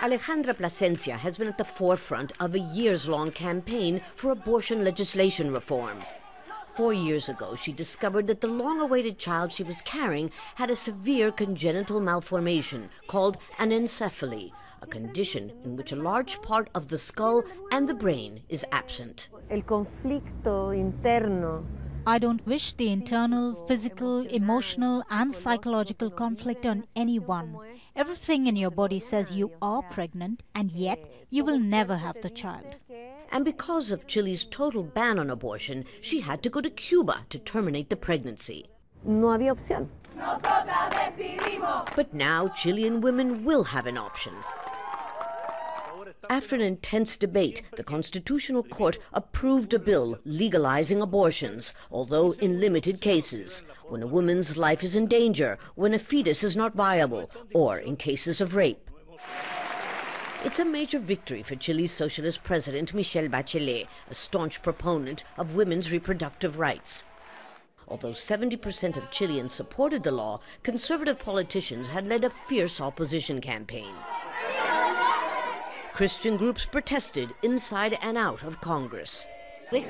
Alejandra Placencia has been at the forefront of a years-long campaign for abortion legislation reform. 4 years ago, she discovered that the long-awaited child she was carrying had a severe congenital malformation called anencephaly, a condition in which a large part of the skull and the brain is absent. El conflicto interno. I don't wish the internal, physical, emotional and psychological conflict on anyone. Everything in your body says you are pregnant, and yet you will never have the child. And because of Chile's total ban on abortion, she had to go to Cuba to terminate the pregnancy. No había opción. But now Chilean women will have an option. After an intense debate, the Constitutional Court approved a bill legalizing abortions, although in limited cases, when a woman's life is in danger, when a fetus is not viable, or in cases of rape. It's a major victory for Chile's socialist President Michelle Bachelet, a staunch proponent of women's reproductive rights. Although 70% of Chileans supported the law, conservative politicians had led a fierce opposition campaign. Christian groups protested inside and out of Congress. The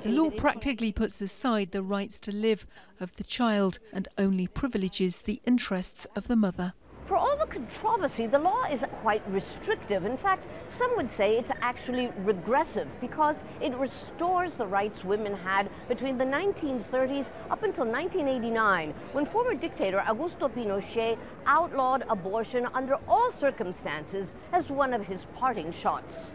law practically puts aside the rights to live of the child and only privileges the interests of the mother. For all the controversy, the law is quite restrictive. In fact, some would say it's actually regressive because it restores the rights women had between the 1930s up until 1989, when former dictator Augusto Pinochet outlawed abortion under all circumstances as one of his parting shots.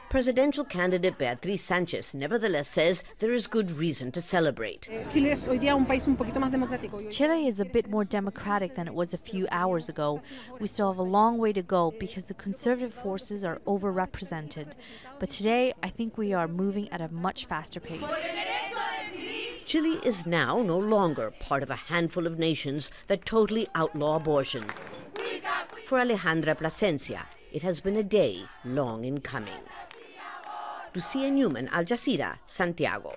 Presidential candidate Beatrice Sanchez nevertheless says there is good reason to celebrate. Chile is a bit more democratic than it was a few hours ago. We still have a long way to go because the conservative forces are overrepresented. But today, I think we are moving at a much faster pace. Chile is now no longer part of a handful of nations that totally outlaw abortion. For Alejandra Placencia, it has been a day long in coming. Lucia, Newman, Jazeera, Santiago.